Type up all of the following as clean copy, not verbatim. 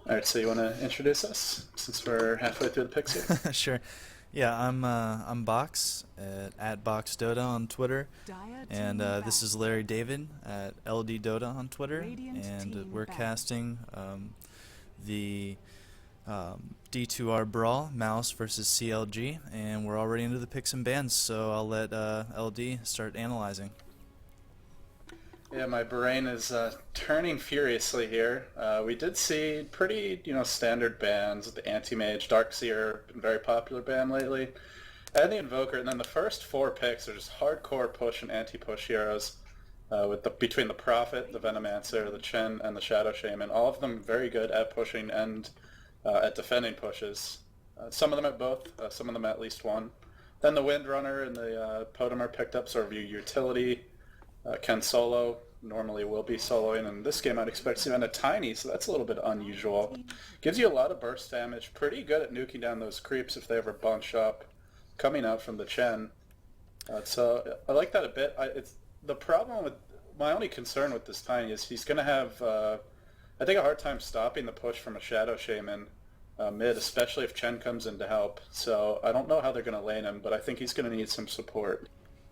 Alright, so you want to introduce us, since we're halfway through the picks here? Sure. Yeah, I'm Boxx at Boxx Dota on Twitter, and this is Larry David at LD Dota on Twitter, and we're casting the D2R Brawl, mouz versus CLG, and we're already into the picks and bans, so I'll let LD start analyzing. Yeah, my brain is turning furiously here. We did see pretty, standard bans. The Anti-Mage, Darkseer, been very popular ban lately, and the Invoker. And then the first four picks are just hardcore push and anti-push heroes, between the Prophet, the Venomancer, the Chen, and the Shadow Shaman. All of them very good at pushing and at defending pushes. Some of them at both, some of them at least one. Then the Windrunner and the Totem are picked up, sort of your utility. Can solo, normally will be soloing, and this game I'd expect to see on a Tiny, so that's a little bit unusual. Gives you a lot of burst damage, pretty good at nuking down those creeps if they ever bunch up, coming out from the Chen. So I like that a bit. The problem with, my only concern with this Tiny is he's going to have, I think, a hard time stopping the push from a Shadow Shaman mid, especially if Chen comes in to help. So I don't know how they're going to lane him, but I think he's going to need some support.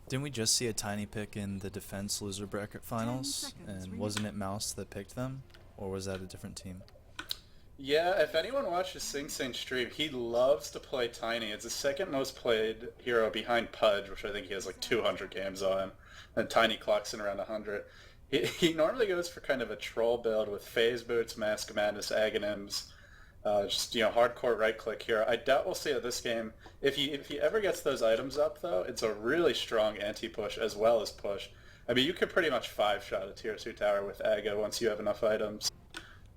Didn't we just see a Tiny pick in the Defense Loser Bracket Finals, and wasn't it mouz that picked them, or was that a different team? Yeah, if anyone watches Sing Sing stream, he loves to play Tiny. It's the second most played hero behind Pudge, which I think he has like 200 games on, and Tiny clocks in around 100. He normally goes for kind of a troll build with Phase Boots, Mask of Madness, Aghanims, just hardcore right click here. I doubt we'll see it this game. If he ever gets those items up though, it's a really strong anti-push as well as push. I mean, you could pretty much 5-shot a tier 2 tower with Aga once you have enough items.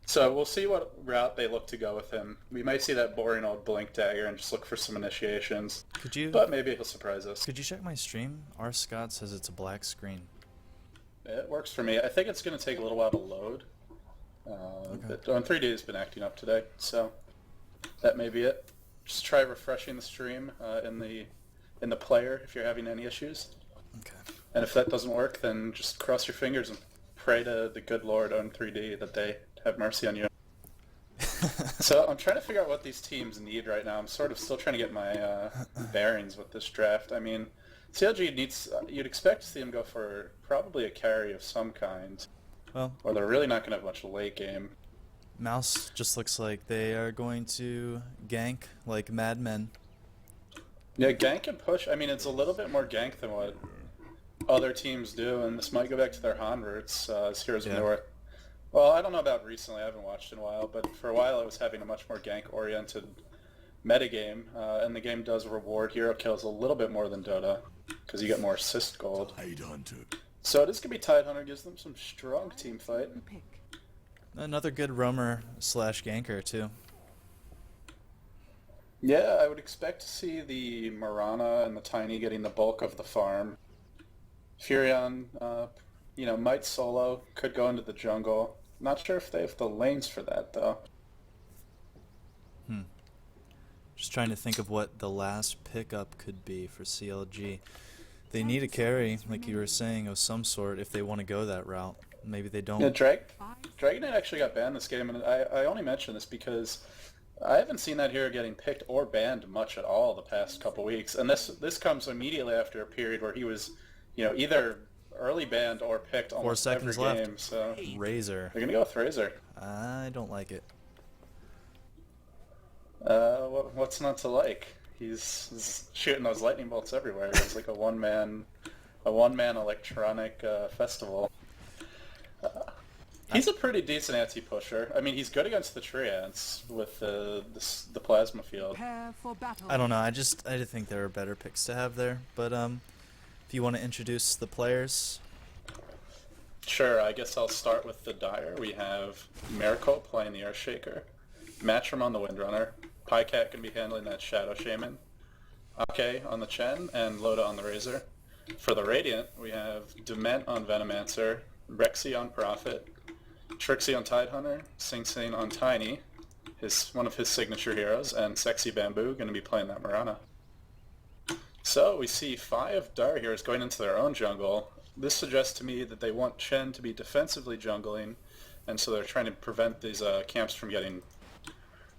So we'll see what route they look to go with him. We might see that boring old blink dagger and just look for some initiations. But maybe he'll surprise us. Could you check my stream? R. Scott says it's a black screen. It works for me. I think it's going to take a little while to load. But on 3D has been acting up today, so that may be it. Just try refreshing the stream in the player if you're having any issues. Okay. And if that doesn't work, then just cross your fingers and pray to the good Lord on 3D that they have mercy on you. So I'm trying to figure out what these teams need right now. I'm sort of still trying to get my bearings with this draft. I mean, CLG needs, you'd expect to see them go for probably a carry of some kind. Well, or they're really not going to have much late game. mouz just looks like they are going to gank like madmen. Yeah, gank and push. I mean, it's a little bit more gank than what other teams do, and this might go back to their Hanverts as Heroes of North. Well, I don't know about recently. I haven't watched in a while, but for a while it was having a much more gank-oriented metagame, and the game does reward hero kills a little bit more than Dota, because you get more assist gold. So it is going to be Tidehunter, gives them some strong team fight. Another good roamer / ganker too. Yeah, I would expect to see the Mirana and the Tiny getting the bulk of the farm. Furion, might solo, could go into the jungle. Not sure if they have the lanes for that though. Just trying to think of what the last pickup could be for CLG. They need a carry, like you were saying, of some sort if they want to go that route. Maybe they don't. Yeah, Dragonite actually got banned this game, and I only mention this because I haven't seen that hero getting picked or banned much at all the past couple weeks. And this comes immediately after a period where he was, either early banned or picked almost 4 seconds every left. game. So Razor. They're gonna go with Razor. I don't like it. What's not to like? He's shooting those lightning bolts everywhere. It's like a one-man electronic festival. He's a pretty decent anti-pusher. I mean, he's good against the Treants with the plasma field. I don't know. I think there are better picks to have there. But if you want to introduce the players. Sure. I guess I'll start with the Dire. We have Miracle playing the Earthshaker, Matchroom on the Windrunner, Pycat can be handling that Shadow Shaman, Ake on the Chen, and Loda on the Razor. For the Radiant, we have Dement on Venomancer, Rexy on Prophet, Trixie on Tidehunter, Sing Sing on Tiny, one of his signature heroes, and Sexy Bamboo going to be playing that Mirana. So we see 5 Dire heroes going into their own jungle. This suggests to me that they want Chen to be defensively jungling, and so they're trying to prevent these camps from getting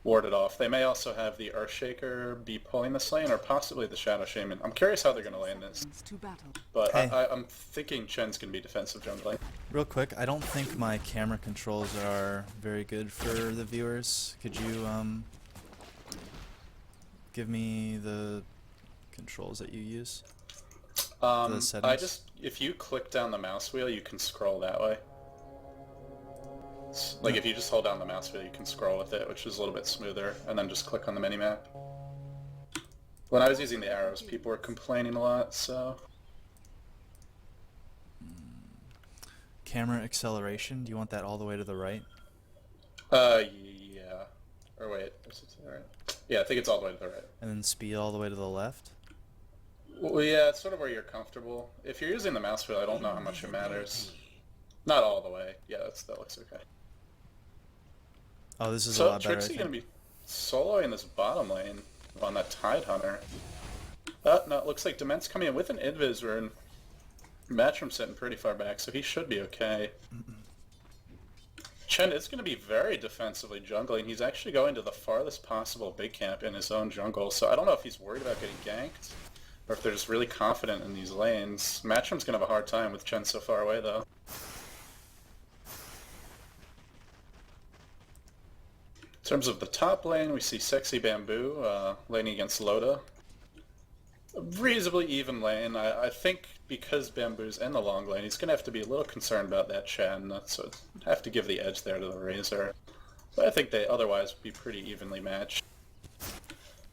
warded off. They may also have the Earthshaker be pulling this lane, or possibly the Shadow Shaman. I'm curious how they're going to lane this. But Hey. I'm thinking Chen's going to be defensive jungling. Real quick, I don't think my camera controls are very good for the viewers. Could you give me the controls that you use? The settings? If you click down the mouse wheel, you can scroll that way. Like, if you just hold down the mouse wheel, you can scroll with it, which is a little bit smoother, and then just click on the minimap. When I was using the arrows, people were complaining a lot, so... Camera acceleration, do you want that all the way to the right? Yeah. Or wait, is it to the right? Yeah, I think it's all the way to the right. And then speed all the way to the left? Well, yeah, it's sort of where you're comfortable. If you're using the mouse wheel, I don't know how much it matters. Not all the way. Yeah, that looks okay. Oh, this is a lot better, I Trixie think. going to be soloing this bottom lane on that Tidehunter. No, it looks like Dement's coming in with an Invis rune. Matchroom sitting pretty far back, so he should be okay. Chen is going to be very defensively jungling. He's actually going to the farthest possible big camp in his own jungle, so I don't know if he's worried about getting ganked, or if they're just really confident in these lanes. Matchroom's going to have a hard time with Chen so far away, though. In terms of the top lane, we see Sexy Bamboo laning against Loda. A reasonably even lane. I think because Bamboo's in the long lane, he's going to have to be a little concerned about that Chen, so have to give the edge there to the Razor. But I think they otherwise would be pretty evenly matched.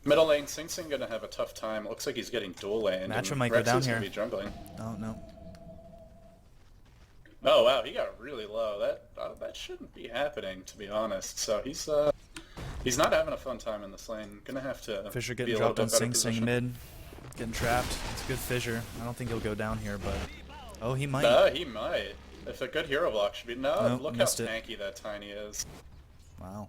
Middle lane, Sing Sing going to have a tough time. It looks like he's getting dual laned. Matchroom might go down here. Be jungling. Oh, no. Oh wow, he got really low. That shouldn't be happening, to be honest. So he's not having a fun time in this lane. Gonna have to. Fisher be getting a dropped little on bit better Sing Sing position. mid. Getting trapped. It's a good Fissure. I don't think he'll go down here, but... Oh, he might. No, he might. If a good hero block should be... No, Nope, look how missed it. tanky that Tiny is. Wow.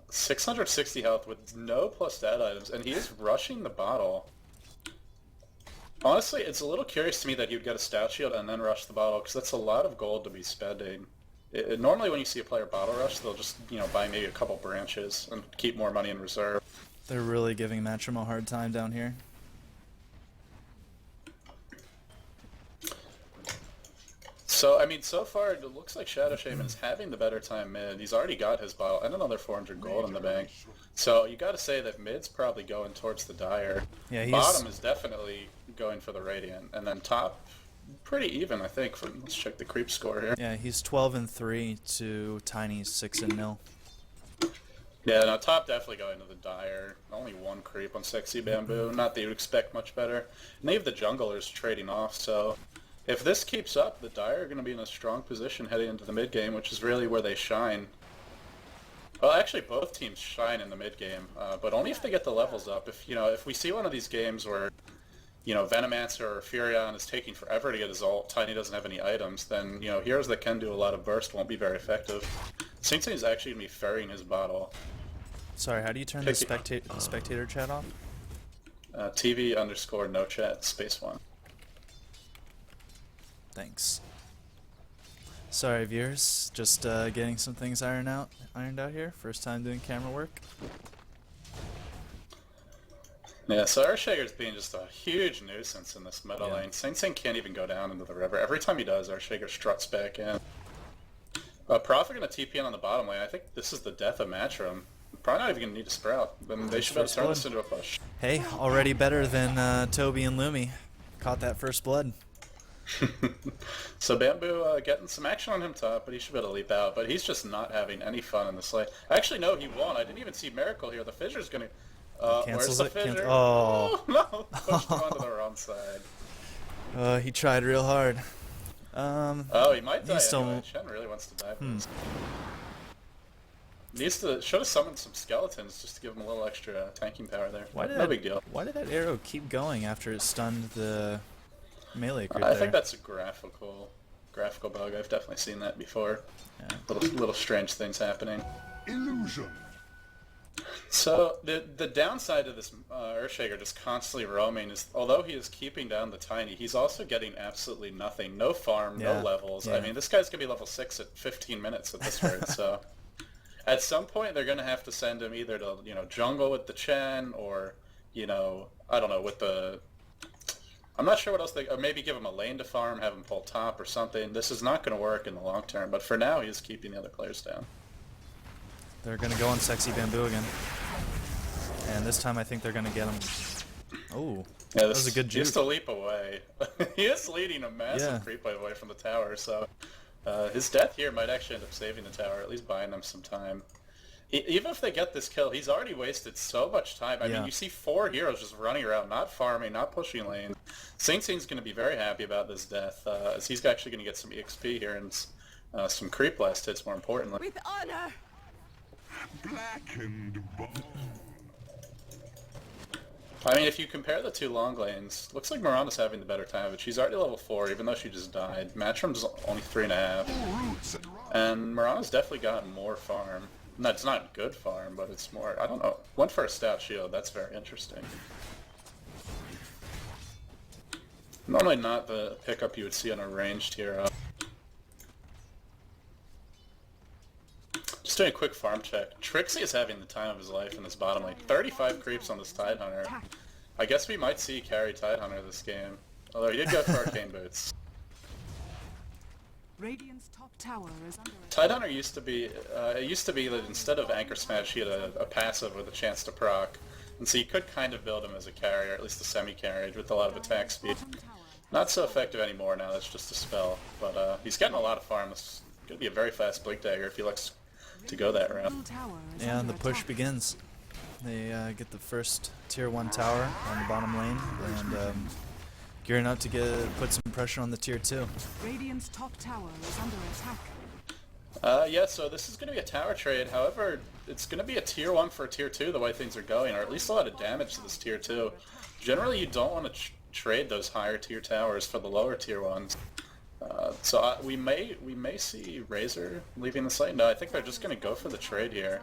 660 health with no plus stat items, and he is rushing the bottle. Honestly, it's a little curious to me that he would get a stat shield and then rush the bottle, because that's a lot of gold to be spending. Normally when you see a player bottle rush, they'll just, buy maybe a couple branches and keep more money in reserve. They're really giving Matchroom a hard time down here. So, I mean, so far it looks like Shadow Shaman is having the better time mid. He's already got his bottle and another 400 gold in the bank. So you gotta say that mid's probably going towards the Dire. Yeah, he's... Bottom is definitely going for the Radiant. And then top, pretty even, I think. Let's check the creep score here. Yeah, he's 12-3 to Tiny's 6-0. Yeah, no, top definitely going to the Dire. Only one creep on Sexy Bamboo. Not that you'd expect much better. And they have the junglers trading off, so... If this keeps up, the Dire are going to be in a strong position heading into the mid game, which is really where they shine. Well, actually, both teams shine in the mid game, but only if they get the levels up. If we see one of these games where, Venomancer or Furion is taking forever to get his ult, Tiny doesn't have any items, then heroes that can do a lot of burst won't be very effective. Sing Sing is actually going to be ferrying his bottle. Sorry, how do you turn the spectator chat off? TV_no chat space 1. Thanks. Sorry, viewers. Just getting some things ironed out here. First time doing camera work. Yeah, so Earthshaker's being just a huge nuisance in this middle lane. Sing Sing can't even go down into the river. Every time he does, Earthshaker struts back in. Prophet gonna TP in on the bottom lane. I think this is the death of Matchroom. Probably not even gonna need to sprout. Then they should be able to turn this into a push. Hey, already better than Toby and Lumi. Caught that first blood. So Bamboo getting some action on him top, but he should be able to leap out. But he's just not having any fun in this lane. Actually, no, he won. I didn't even see Miracle here. The Fissure's gonna... where's the Fissure? Oh, no! Pushed him onto the wrong side. He tried real hard. Oh, he might die still... anyway. Chen really wants to die for this. Should have summoned some skeletons just to give him a little extra tanking power there. No big deal. Why did that arrow keep going after it stunned the melee creep I there? think that's a graphical bug. I've definitely seen that before. Yeah. Little strange things happening. Illusion. So the downside of this Earthshaker just constantly roaming is, although he is keeping down the Tiny, he's also getting absolutely nothing. No farm, no levels. Yeah. I mean, this guy's going to be level 6 at 15 minutes at this rate, so... At some point, they're going to have to send him either to, jungle with the Chen, or, I don't know, with the... I'm not sure what else or maybe give him a lane to farm, have him pull top or something. This is not going to work in the long term, but for now, he's keeping the other players down. They're going to go on Sexy Bamboo again. And this time I think they're going to get him. Oh, yeah, that was a good juke. Just a leap away. He is leading a massive creep wave away from the tower, so his death here might actually end up saving the tower, at least buying them some time. Even if they get this kill, he's already wasted so much time. I mean, you see 4 heroes just running around, not farming, not pushing lane. Sing-Sing's going to be very happy about this death, as he's actually going to get some EXP here and some creep blast hits, more importantly. With honor! Blackened ball. I mean, if you compare the two long lanes, looks like Mirana's having the better time, but she's already level 4, even though she just died. Matchroom's only 3.5. And Mirana's definitely gotten more farm. No, it's not good farm, but it's more, I don't know. Went for a stout shield, that's very interesting. Normally not the pickup you would see on a ranged hero. Just doing a quick farm check. Trixie is having the time of his life in this bottom lane. 35 creeps on this Tidehunter. I guess we might see carry Tidehunter this game. Although he did go for Arcane Boots. Radiant's top tower is under Tidehunter used to be, that instead of Anchor Smash, he had a passive with a chance to proc. And so you could kind of build him as a carrier, at least a semi-carriage, with a lot of attack speed. Not so effective anymore now, that's just a spell. But he's getting a lot of farm. It's going to be a very fast Blink Dagger if he likes to go that route. Yeah, and the push begins. They get the first tier 1 tower on the bottom lane, and gearing up to put some pressure on the tier 2. Radiant's top tower is under attack. Yeah, so this is going to be a tower trade. However, it's going to be a tier 1 for a tier 2 the way things are going, or at least a lot of damage to this tier 2. Generally, you don't want to trade those higher tier towers for the lower tier ones. So we may see Razor leaving the site. No, I think they're just going to go for the trade here,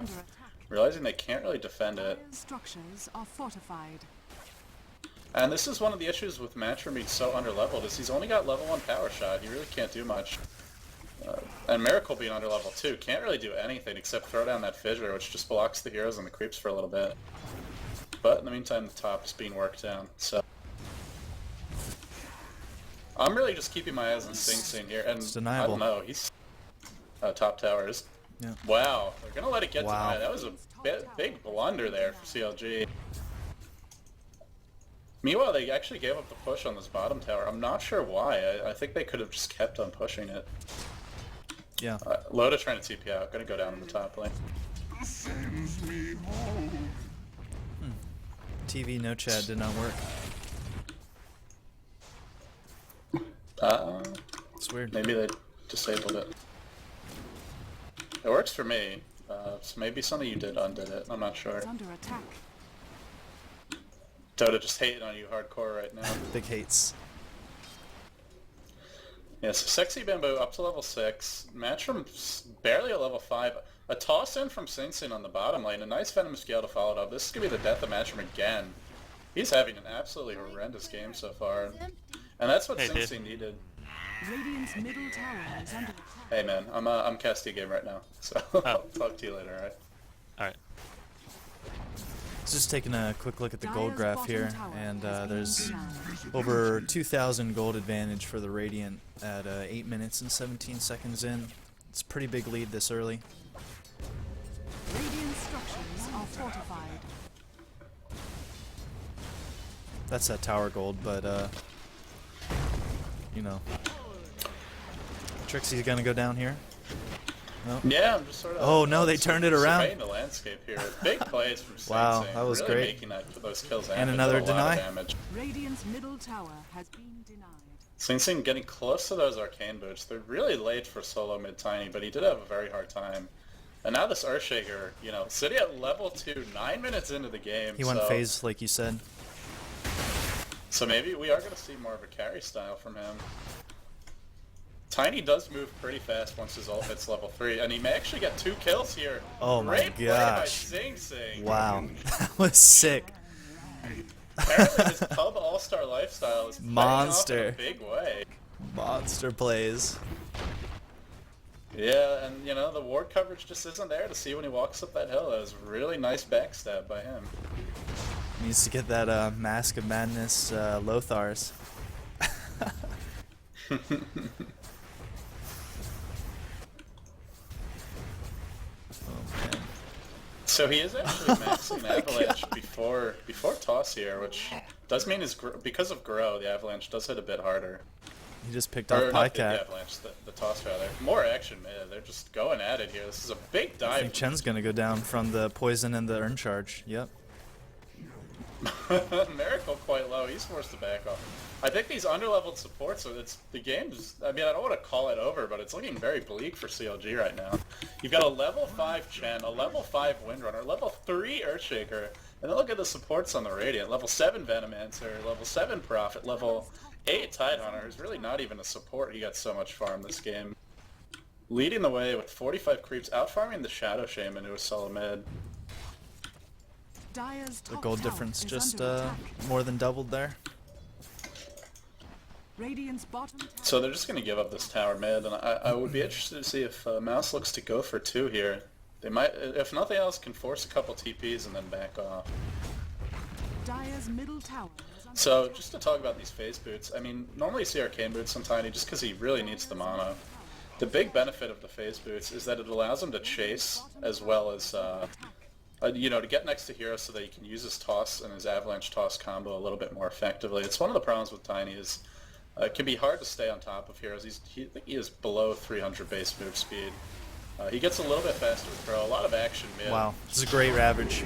realizing they can't really defend it. Structures are fortified. And this is one of the issues with Matchroom being so underleveled, is he's only got level 1 power shot. He really can't do much. And Miracle being under level 2 can't really do anything except throw down that fissure, which just blocks the heroes and the creeps for a little bit. But in the meantime, the top is being worked down. So I'm really just keeping my eyes on Sing here, and it's deniable. I don't know. He's top towers. Yeah. Wow, they're gonna let it get to that. That was a big blunder there for CLG. Meanwhile, they actually gave up the push on this bottom tower. I'm not sure why. I think they could have just kept on pushing it. Yeah. Loda trying to TP out. Gonna go down in the top lane. Sends me home. TV no chat did not work. It's weird. Maybe they disabled it. It works for me. So maybe something you did undid it. I'm not sure. It's under attack. Dota just hating on you hardcore right now. Big hates. Yeah, so Sexy Bamboo up to level 6. Matchroom barely at level 5. A toss in from Sing Sing on the bottom lane. A nice Venomous Gale to follow it up. This is going to be the death of Matchroom again. He's having an absolutely horrendous game so far. And that's what Sing Sing needed. Radiant's middle tower is under attack. Hey man, I'm casting a game right now. So I'll talk to you later, alright? Alright. Just taking a quick look at the gold graph here, and there's over 2,000 gold advantage for the Radiant at 8 minutes and 17 seconds in. It's a pretty big lead this early. Radiant structures are fortified. That's that tower gold, but you know. Trixie's gonna go down here. No. Yeah, I'm just sort of... Oh no, they turned it around. Surveying the landscape here. Big plays from Sing Wow, Sing. that was really great. Making those kills And happen. another Did a lot of deny. damage. Radiant's middle tower has been denied. Sing Sing getting close to those arcane boots. They're really late for solo mid tiny, but he did have a very hard time. And now this Earthshaker, you know, sitting at level 2, 9 minutes into the game. He went phase like you said. So maybe we are going to see more of a carry style from him. Tiny does move pretty fast once his ult hits level 3, and he may actually get 2 kills here. Oh my Great play by gosh. Sing Sing. Wow, that was sick. Apparently his pub all-star lifestyle is paying off in Monster. a big way. Monster plays. Yeah, and you know, the ward coverage just isn't there to see when he walks up that hill. That was a really nice backstab by him. Needs to get that Mask of Madness Lothars. So he is actually maxing Avalanche before toss here, which does mean because of Grow, the Avalanche does hit a bit harder. He just picked off Or not the Pycat. Avalanche, the toss rather. More action mid. They're just going at it here. This is a big I dive. think Chen's gonna go down from the poison and the urn charge. Yep. Miracle quite low. He's forced to back off. I think these underleveled supports, so the game's, I mean, I don't want to call it over, but it's looking very bleak for CLG right now. You've got a level 5 Chen, a level 5 Windrunner, level 3 Earthshaker, and then look at the supports on the Radiant. Level 7 Venomancer, level 7 Prophet, level 8 Tidehunter, who's really not even a support. He got so much farm this game. Leading the way with 45 creeps, outfarming the Shadow Shaman, who was solo mid. Dire's The top gold tower difference is just under attack. more than doubled there. Radiant's bottom tower. So they're just going to give up this tower mid, and I would be interested to see if Mouse looks to go for 2 here. They might, if nothing else, can force a couple TPs and then back off. Dire's middle tower is under So just to talk about these phase boots, I mean, normally you see arcane boots on Tiny just because he really needs the mana. The big benefit of the phase boots is that it allows him to chase as well as, you know, to get next to heroes so that he can use his toss and his avalanche toss combo a little bit more effectively. It's one of the problems with Tiny is it can be hard to stay on top of heroes. I think he is below 300 base move speed. He gets a little bit faster with throw, a lot of action mid. Wow, this is a great Ravage.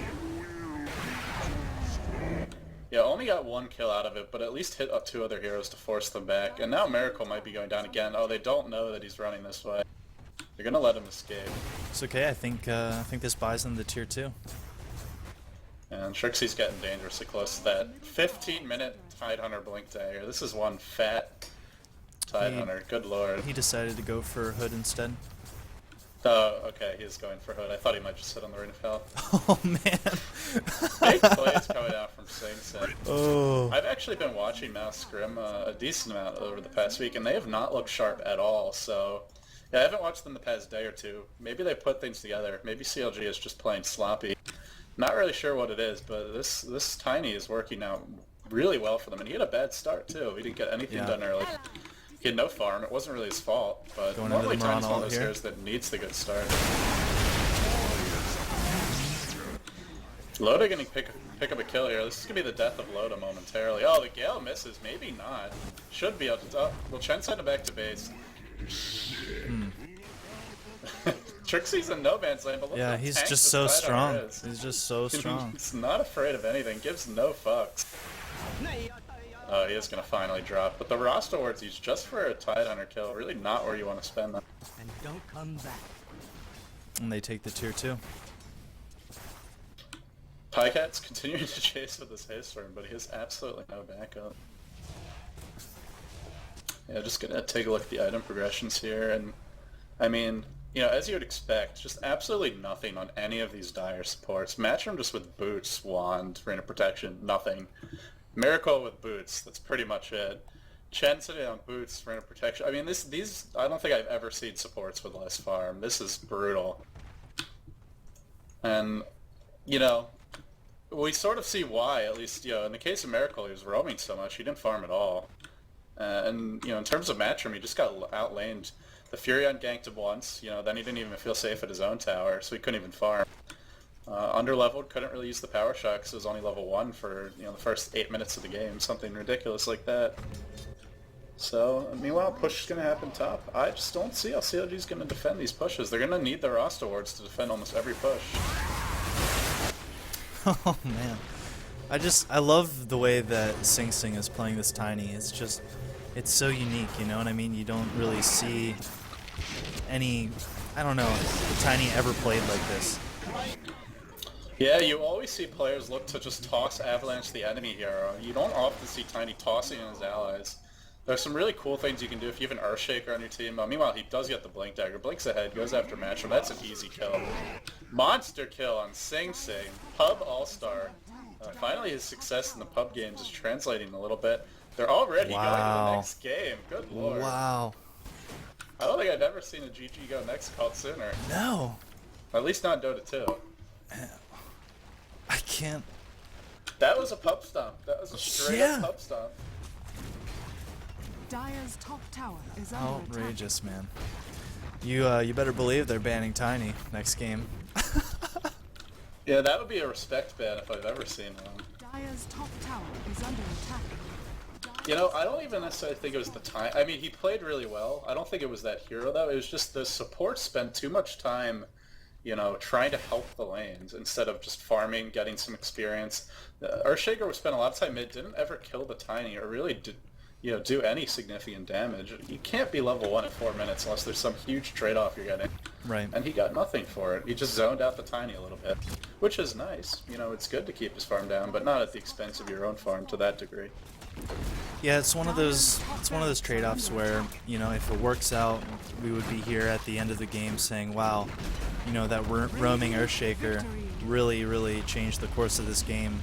Yeah, only got 1 kill out of it, but at least hit up 2 other heroes to force them back. And now Miracle might be going down again. Oh, they don't know that he's running this way. They're gonna let him escape. It's okay. I think this buys them the tier 2. And Trixie's getting dangerously close to that 15-minute Tidehunter blink dagger. This is one fat Tidehunter. Good lord. He decided to go for Hood instead. Oh, okay, he is going for Hood. I thought he might just sit on the Ring of Hell. Oh man. Big plays coming out from Sing Sing. Oh. I've actually been watching Mouse Scrim a decent amount over the past week, and they have not looked sharp at all. So, yeah, I haven't watched them the past day or two. Maybe they put things together. Maybe CLG is just playing sloppy. Not really sure what it is, but this Tiny is working out really well for them. And he had a bad start too. He didn't get anything done early. He had no farm. It wasn't really his fault, but Going normally into the Tiny's one Moron of those here. heroes that needs the good start. Loda gonna pick up a kill here. This is gonna be the death of Loda momentarily. Oh, the Gale misses. Maybe not. Should be able to. Oh, well, Chen sent him back to base. Trixie's in no man's land, but look Yeah, how he's tanked just this so Tidehunter strong. is. He's just so strong. He's not afraid of anything. Gives no fucks. Oh, he is gonna finally drop. But the roster awards he's just for a Tidehunter kill. Really not where you want to spend them. And don't come back. And they take the tier 2. Pycat's continuing to chase with this Hailstorm, but he has absolutely no backup. Yeah, just gonna take a look at the item progressions here, and I mean, you know, as you would expect, just absolutely nothing on any of these dire supports. Match them just with boots, wand, Rain of Protection, nothing. Miracle with boots, that's pretty much it. Chen sitting on boots, Rain of Protection. I mean, these, I don't think I've ever seen supports with less farm. This is brutal. And, you know, we sort of see why, at least, you know, in the case of Miracle, he was roaming so much, he didn't farm at all. And, you know, in terms of match room, he just got outlaned. The Furion ganked him once, you know, then he didn't even feel safe at his own tower, so he couldn't even farm. Underleveled, couldn't really use the power shot because it was only level 1 for, you know, the first 8 minutes of the game, something ridiculous like that. So, meanwhile, push is going to happen top. I just don't see how CLG is going to defend these pushes. They're going to need the roster awards to defend almost every push. Oh man. I love the way that Sing Sing is playing this Tiny. It's so unique, you know what I mean? You don't really see any, I don't know, Tiny ever played like this. Yeah, you always see players look to just toss Avalanche the enemy hero. You don't often see Tiny tossing in his allies. There's some really cool things you can do if you have an Earthshaker on your team. Meanwhile, he does get the Blink Dagger. Blinks ahead, goes after Matchroom. That's an easy kill. Monster kill on Sing Sing. Pub All-Star. Finally, his success in the pub games is translating a little bit. They're already going to the next game. Good lord. Wow. I don't think I've ever seen a GG go next called sooner. No. At least not in Dota 2. I can't. That was a pub stomp. That was a straight up pub stomp. Dire's top tower is under attack. Outrageous, man. You better believe they're banning Tiny next game. Yeah, that would be a respect ban if I've ever seen one. Dire's top tower is under attack. You know, I don't even necessarily think it was the time. I mean, he played really well. I don't think it was that hero, though. It was just the support spent too much time, you know, trying to help the lanes instead of just farming, getting some experience. Earthshaker spent a lot of time mid, didn't ever kill the Tiny or really do any significant damage. You can't be level 1 in 4 minutes unless there's some huge trade-off you're getting. Right. And he got nothing for it. He just zoned out the Tiny a little bit, which is nice. You know, it's good to keep his farm down, but not at the expense of your own farm to that degree. Yeah, it's one of those trade-offs where, you know, if it works out, we would be here at the end of the game saying, wow, you know, that roaming Earthshaker really changed the course of this game.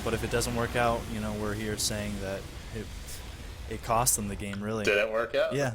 But if it doesn't work out, you know, we're here saying that it cost them the game, really. Did it work out? Yeah.